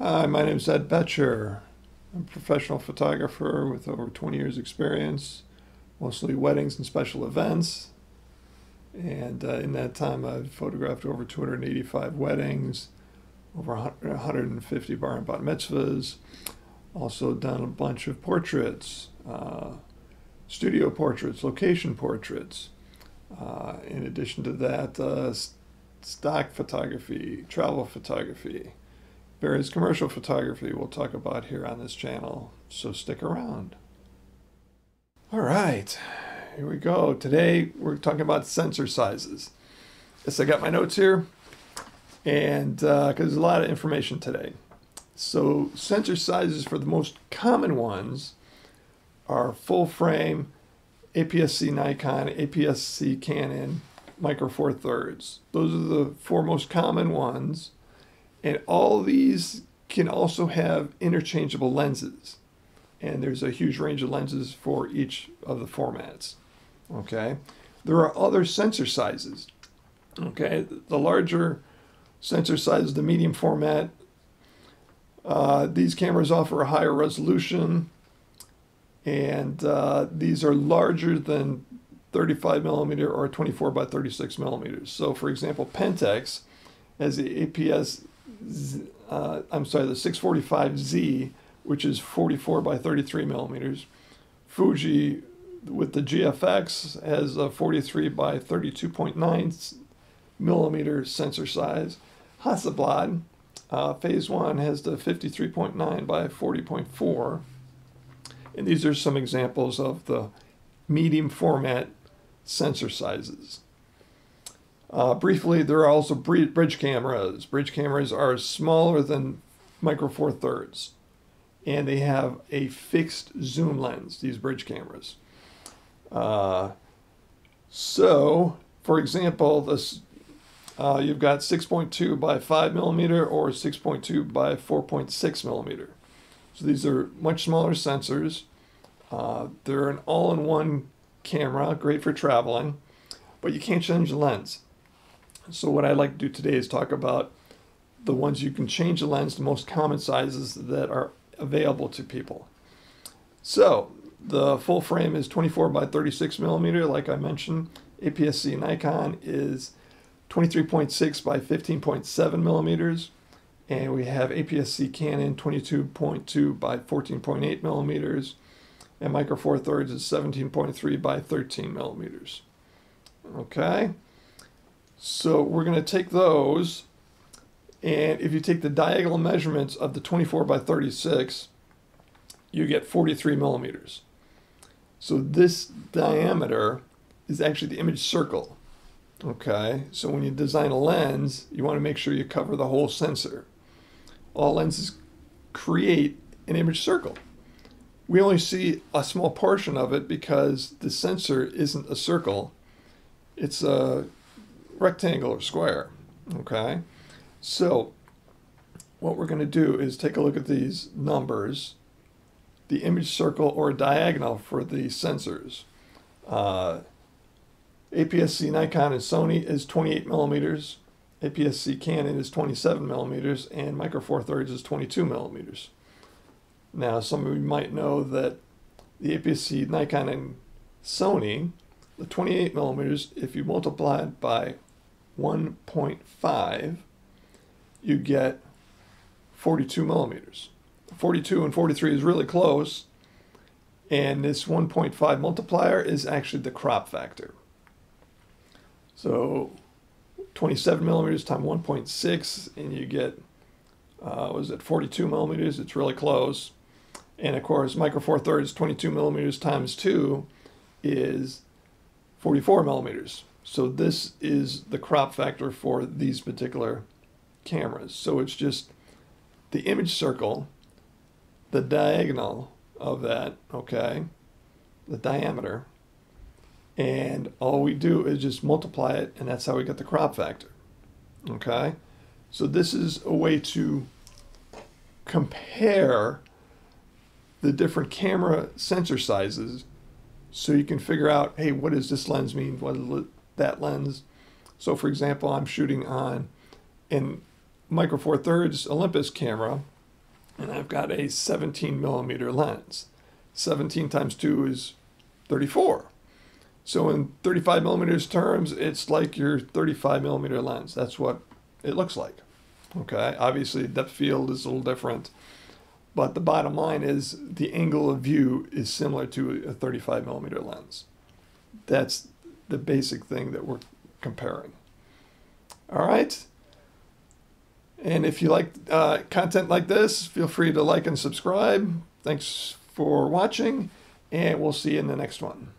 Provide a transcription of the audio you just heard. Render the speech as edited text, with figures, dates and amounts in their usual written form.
Hi, my name is Boettcher. I'm a professional photographer with over 20 years experience, mostly weddings and special events. And in that time, I've photographed over 285 weddings, over 150 bar and bat mitzvahs. Also done a bunch of portraits, studio portraits, location portraits. In addition to that, stock photography, travel photography, various commercial photography we'll talk about here on this channel, so stick around. All right, here we go. Today we're talking about sensor sizes. Yes, I got my notes here, and because there's a lot of information today. So sensor sizes for the most common ones are full frame, APS-C Nikon, APS-C Canon, Micro Four Thirds. Those are the four most common ones. And all these can also have interchangeable lenses. And there's a huge range of lenses for each of the formats. Okay. There are other sensor sizes. Okay. The larger sensor size, the medium format. These cameras offer a higher resolution. And these are larger than 35 millimeter or 24 by 36 millimeters. So for example, Pentax has the the 645Z, which is 44 by 33 millimeters. Fuji with the GFX has a 43 by 32.9 millimeter sensor size. Hasselblad Phase 1 has the 53.9 by 40.4. And these are some examples of the medium format sensor sizes. Briefly, there are also bridge cameras. Bridge cameras are smaller than Micro Four Thirds, and they have a fixed zoom lens, these bridge cameras. So, for example, this you've got 6.2 by 5 millimeter or 6.2 by 4.6 millimeter. So these are much smaller sensors. They're an all-in-one camera, great for traveling, but you can't change the lens. So what I'd like to do today is talk about the ones you can change the lens, the most common sizes that are available to people. So the full frame is 24 by 36 millimeter, like I mentioned. APS-C Nikon is 23.6 by 15.7 millimeters. And we have APS-C Canon 22.2 by 14.8 millimeters. And Micro Four Thirds is 17.3 by 13 millimeters. Okay. So we're going to take those, and if you take the diagonal measurements of the 24 by 36, you get 43 millimeters. So this diameter is actually the image circle. Okay, so when you design a lens, you want to make sure you cover the whole sensor. All lenses create an image circle. We only see a small portion of it because the sensor isn't a circle. It's a rectangle or square. Okay, so what we're going to do is take a look at these numbers, the image circle or diagonal for the sensors. APS-C Nikon and Sony is 28 millimeters, APS-C Canon is 27 millimeters, and Micro Four Thirds is 22 millimeters. Now some of you might know that the APS-C Nikon and Sony, the 28 millimeters, if you multiply it by 1.5, you get 42 millimeters. 42 and 43 is really close, and this 1.5 multiplier is actually the crop factor. So 27 millimeters times 1.6, and you get, was it 42 millimeters? It's really close. And of course, Micro Four Thirds 22 millimeters times 2 is 44 millimeters. So this is the crop factor for these particular cameras. So it's just the image circle, the diagonal of that, okay, the diameter, and all we do is just multiply it, and that's how we get the crop factor. Okay, so this is a way to compare the different camera sensor sizes so you can figure out, hey, what does this lens mean? What does that lens? So for example, I'm shooting on an Micro Four Thirds Olympus camera, and I've got a 17 millimeter lens. 17 times 2 is 34. So in 35 millimeters terms, it's like your 35 millimeter lens. That's what it looks like. Okay, obviously depth field is a little different, but the bottom line is the angle of view is similar to a 35 millimeter lens. That's the basic thing that we're comparing. All right. And if you like content like this, feel free to like and subscribe. Thanks for watching, and we'll see you in the next one.